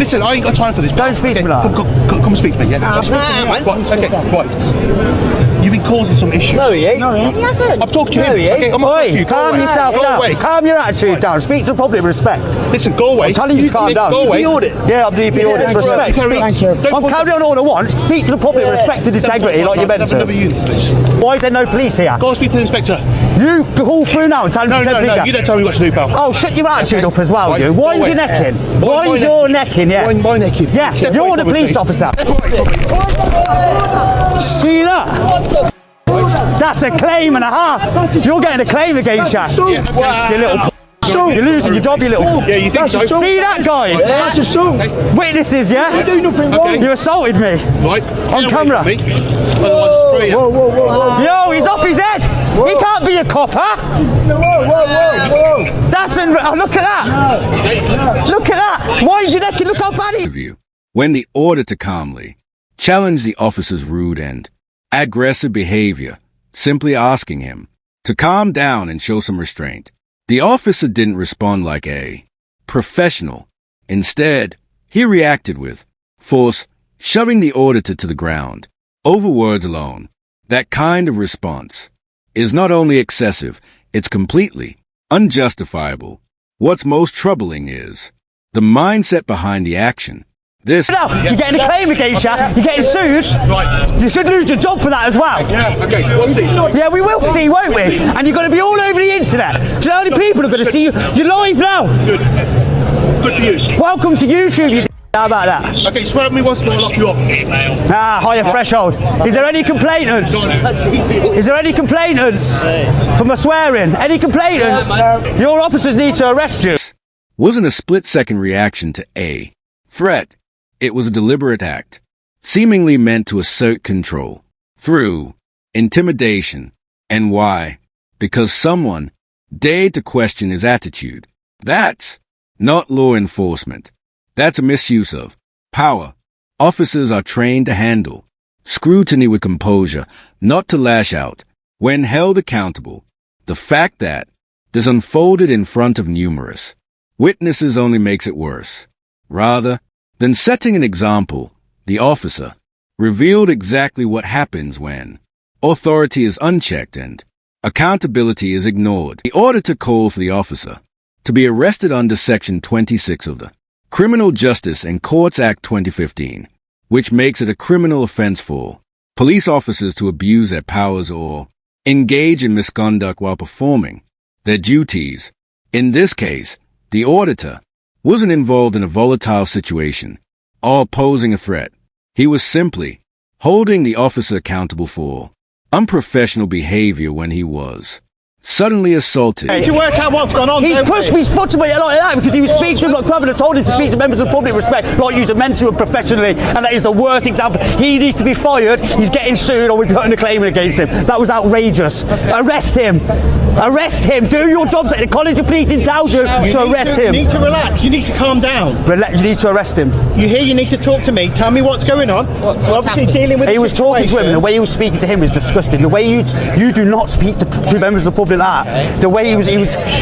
Listen, I ain't got time for this. Don't speak to me like that. Come and speak to me, yeah? Right, okay, right. You've been causing some issues. No, he ain't. He hasn't. I'm talking to him. No, he ain't. Okay, I'm not talking to you. Calm yourself down. Calm your attitude down. Speak to the public with respect. Listen, go away. I'm telling you to calm down. Go away. Yeah, I'm DP audit. Respect. I'm carrying on all I want. Speak to the public with respect and integrity like you're meant to. Why is there no police here? Go and speak to the inspector. You call through now and tell him to send No, you don't tell me what to do, pal. Oh, shut your attitude up as well, you. Wind your neck in. Wind your neck in, yes. Wind my neck in. Yeah, you're the police officer. See that? That's a claim and a half. You're getting a claim against you. You little you're losing your job, you little. Yeah, you think so? See that, guys? That's assault. Witnesses, yeah? You do nothing wrong. You assaulted me. Right. On camera. Whoa. Yo, he's off his head. He can't be a cop, huh? Whoa. That's look at that. Look at that. Wind your neck and look how bad he is. When the auditor calmly challenged the officer's rude and aggressive behavior, simply asking him to calm down and show some restraint, the officer didn't respond like a professional. Instead, he reacted with force, shoving the auditor to the ground. Over words alone, that kind of response is not only excessive, it's completely unjustifiable. What's most troubling is the mindset behind the action. You're getting a claim against you, you're getting sued. Right. You should lose your job for that as well. Yeah, okay, we'll see. Yeah, we will see, won't we? And you're going to be all over the internet. Do you know how many people are going to see you? You're live now. Good for you. Welcome to YouTube, you how about that? Okay, swear at me once more, I'll lock you up. Higher threshold. Is there any complainants? Is there any complainants for my swearing? Any complainants? Your officers need to arrest you. Wasn't a split-second reaction to a threat. It was a deliberate act, seemingly meant to assert control through intimidation. And why? Because someone dared to question his attitude. That's not law enforcement. That's a misuse of power. Officers are trained to handle scrutiny with composure, not to lash out when held accountable. The fact that this unfolded in front of numerous witnesses only makes it worse. Rather than setting an example, the officer revealed exactly what happens when authority is unchecked and accountability is ignored. The auditor called for the officer to be arrested under Section 26 of the Criminal Justice and Courts Act 2015, which makes it a criminal offense for police officers to abuse their powers or engage in misconduct while performing their duties. In this case, the auditor wasn't involved in a volatile situation or posing a threat. He was simply holding the officer accountable for unprofessional behavior when he was suddenly assaulted. Did you work out what's gone on? He's pushed me foot to me like that because he was speaking to him like Club and told him to speak to members of the public respect like you're meant to professionally, and that is the worst example. He needs to be fired. He's getting sued or we're putting a claim against him. That was outrageous. Arrest him. Arrest him. Do your job. The College of Policing tells you to arrest him. You need to relax. You need to calm down. You need to arrest him. You hear? You need to talk to me. Tell me what's going on. So obviously dealing with. He was talking to him, and the way he was speaking to him was disgusting. The way you do not speak to members of the public like that. The way he was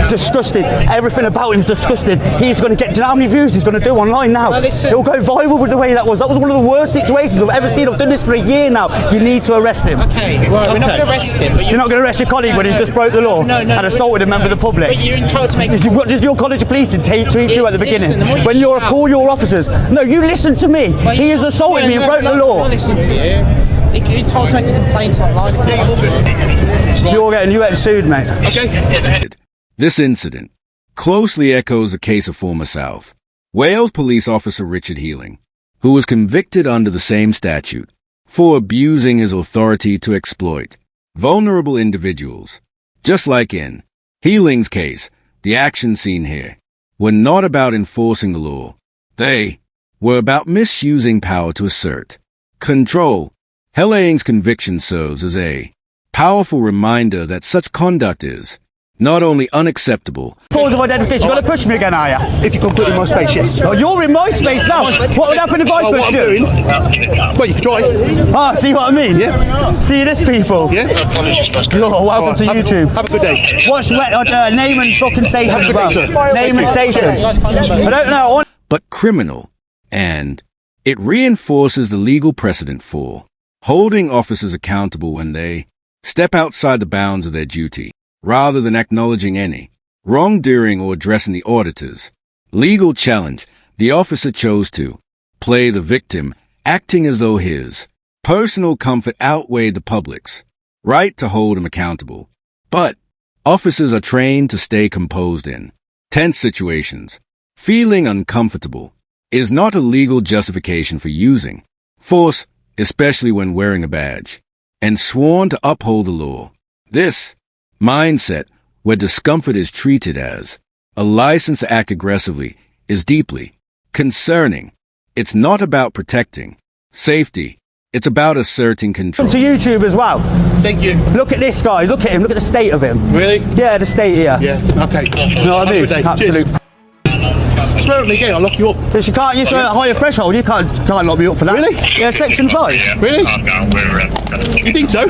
disgusting. Everything about him was disgusting. He's going to get. Do you know how many views he's going to do online now? He'll go viral with the way that was. That was one of the worst situations I've ever seen. I've done this for a year now. You need to arrest him. Okay, well, we're not going to arrest him. But you're not going to arrest your colleague when he's just broke the law and assaulted a member of the public. But you're entitled to make. What does your College of Policing treat you at the beginning? When you're call your officers. No, you listen to me. He has assaulted me and broke the law. Listen to you. You're entitled to make a complaint online. You're getting sued, mate. Okay. This incident closely echoes a case of former South Wales police officer Richard Healing, who was convicted under the same statute for abusing his authority to exploit vulnerable individuals. Just like in Healing's case, the actions seen here were not about enforcing the law. They were about misusing power to assert control. Healing's conviction serves as a powerful reminder that such conduct is not only unacceptable. Forms of identification. You're going to push me again, are you? If you can put in my space, yes. Oh, you're in my space now. What would happen if I pushed you? Well, you can try. Ah, see what I mean? Yeah. See this, people? Yeah. You're welcome to YouTube. Have a good day. What's name and fucking station? Have a good day, sir. Name and station. I don't know. But criminal and it reinforces the legal precedent for holding officers accountable when they step outside the bounds of their duty, rather than acknowledging any wrongdoing or addressing the auditor's legal challenge. The officer chose to play the victim, acting as though his personal comfort outweighed the public's right to hold him accountable. But officers are trained to stay composed in tense situations. Feeling uncomfortable is not a legal justification for using force, especially when wearing a badge and sworn to uphold the law. This mindset, where discomfort is treated as a license to act aggressively, is deeply concerning. It's not about protecting safety. It's about asserting control. To YouTube as well. Thank you. Look at this guy. Look at him. Look at the state of him. Really? Yeah, the state here. Yeah. Okay. You know what I mean? Absolute. Swear at me again, I'll lock you up. Because you can't use a higher threshold. You can't lock me up for that. Really? Yeah, section 5. Really? You think so?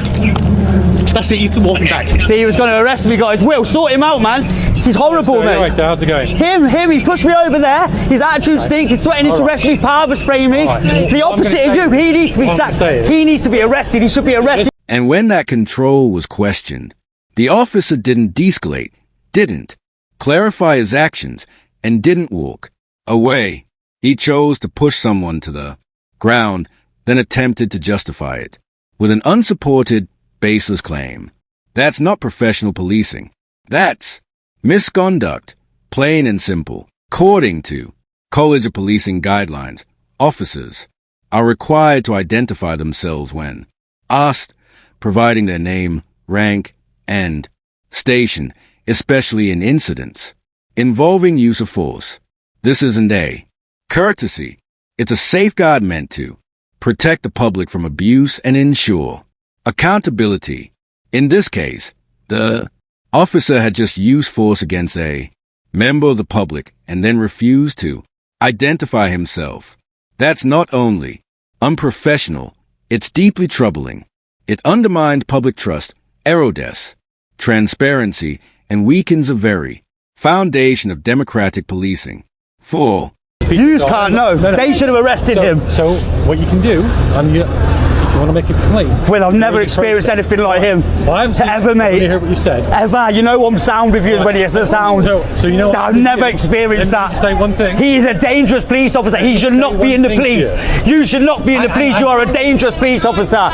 That's it, you can walk him back. See, he was going to arrest me, guys. Will, sort him out, man. He's horrible, mate. Right, how's it going? Him, he pushed me over there. His attitude stinks. He's threatening to arrest me, power spraying me. The opposite of you. He needs to be sacked. He needs to be arrested. He should be arrested. And when that control was questioned, the officer didn't de-escalate, didn't clarify his actions, and didn't walk away. He chose to push someone to the ground, then attempted to justify it with an unsupported, baseless claim. That's not professional policing. That's misconduct, plain and simple. According to College of Policing guidelines, officers are required to identify themselves when asked, providing their name, rank, and station, especially in incidents involving use of force. This isn't a courtesy. It's a safeguard meant to protect the public from abuse and ensure accountability. In this case, the officer had just used force against a member of the public and then refused to identify himself. That's not only unprofessional, it's deeply troubling. It undermines public trust, erodes transparency, and weakens a very foundation of democratic policing. 4. You can't know. They should have arrested him. So what you can do, if you want to make a complaint. Well, I've never experienced anything like him. Well, I haven't seen ever, mate. Let me hear what you said. Ever. You know I'm sound with you when he has a sound. So you know what I've never experienced that. Say one thing. He is a dangerous police officer. He should not be in the police. You should not be in the police. You are a dangerous police officer.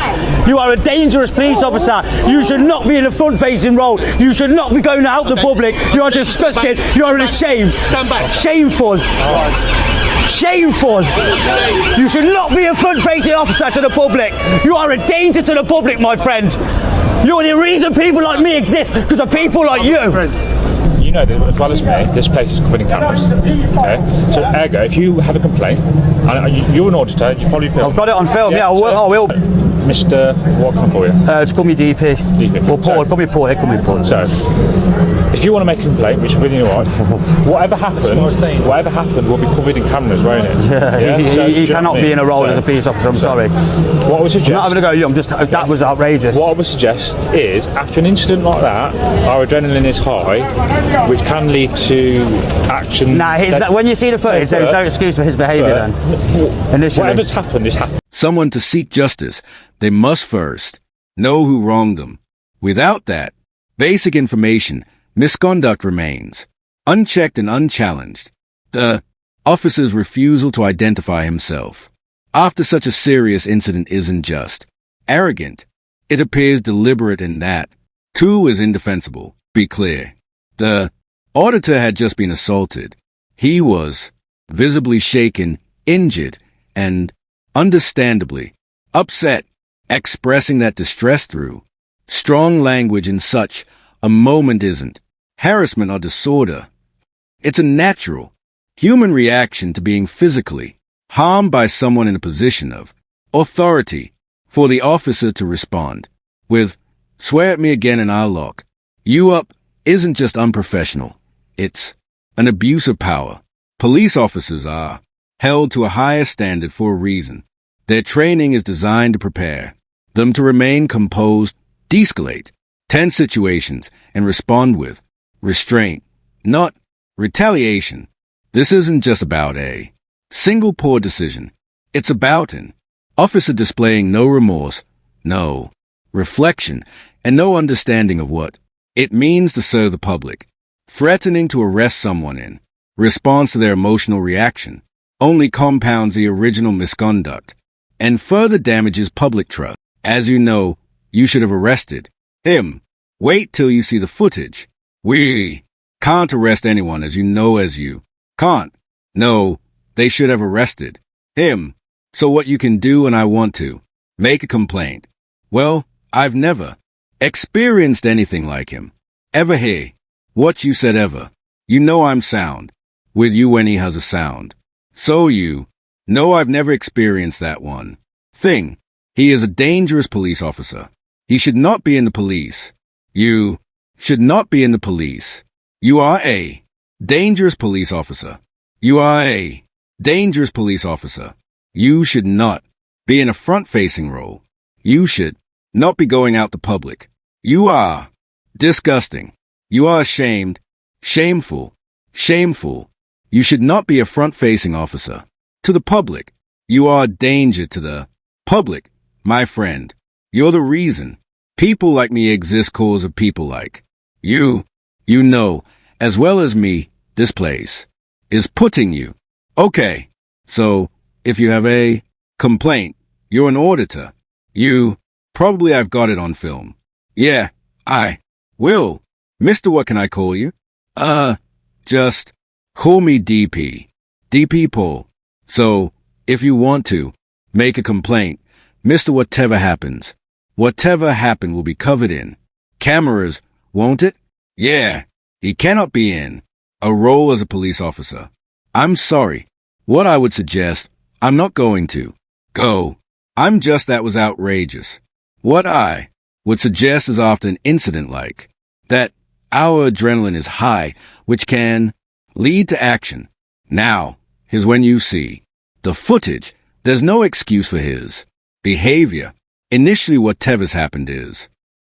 You are a dangerous police officer. You should not be in a front-facing role. You should not be going out the public. You are disgusting. You are a shame. Stand back. Shameful. Shameful! You should not be a front-facing officer to the public. You are a danger to the public, my friend. You're the reason people like me exist, because of people like you. You know that as well as me, this place is covered in cameras. Okay? So, ergo, if you have a complaint, and you're an auditor, you probably feel. I've got it on film, yeah, I will. Mr. What can I call you? Just call me DP. DP. Or Paul, call me Paul, call me Paul. So, if you want to make a complaint, which really you want, whatever happened will be covered in cameras, won't it? Yeah, he cannot be in a role as a police officer, I'm sorry. What I would suggest... I'm not having a go, that was outrageous. What I would suggest is, after an incident like that, our adrenaline is high, which can lead to action... When you see the footage, there's no excuse for his behaviour then. Initially. Whatever's happened is happened. Someone to seek justice, they must first know who wronged them. Without that basic information, misconduct remains unchecked and unchallenged. The officer's refusal to identify himself after such a serious incident isn't just arrogant. It appears deliberate, and that, too, is indefensible. Be clear. The auditor had just been assaulted. He was visibly shaken, injured, and understandably upset, expressing that distress through strong language in such a moment isn't harassment or disorder. It's a natural human reaction to being physically harmed by someone in a position of authority. For the officer to respond with, "Swear at me again and I'll lock you up," isn't just unprofessional. It's an abuse of power. Police officers are held to a higher standard for a reason. Their training is designed to prepare them to remain composed, de-escalate tense situations, and respond with restraint, not retaliation. This isn't just about a Single poor decision. It's about an officer displaying no remorse, no reflection, and no understanding of what it means to serve the public. Threatening to arrest someone in response to their emotional reaction only compounds the original misconduct and further damages public trust. As you know, you should have arrested him. Wait till you see the footage. We can't arrest anyone as you can't. No, they should have arrested him. So what you can do, and I want to make a complaint. Well, I've never experienced anything like him. Ever hear what you said ever. You know I'm sound with you when he has a sound. So you know I've never experienced that one thing. He is a dangerous police officer. He should not be in the police. You should not be in the police. You are a dangerous police officer. You are a dangerous police officer. You should not be in a front-facing role. You should not be going out to public. You are disgusting. You are ashamed, shameful, shameful. You should not be a front-facing officer. To the public, you are a danger to the public, my friend. You're the reason people like me exist cause of people like you. You know, as well as me, this place is putting you. Okay, so if you have a complaint, you're an auditor. You probably I've got it on film. Yeah, I will. Mister, what can I call you? Just call me DP. DP Paul. So, if you want to make a complaint, Mr. Whatever happens, whatever happened will be covered in cameras, won't it? Yeah, he cannot be in a role as a police officer. I'm sorry. What I would suggest, I'm not going to go. That was outrageous. What I would suggest is after an incident like that, our adrenaline is high, which can lead to action. Now, here's when you see the footage. There's no excuse for his behavior. Initially, whatever's happened is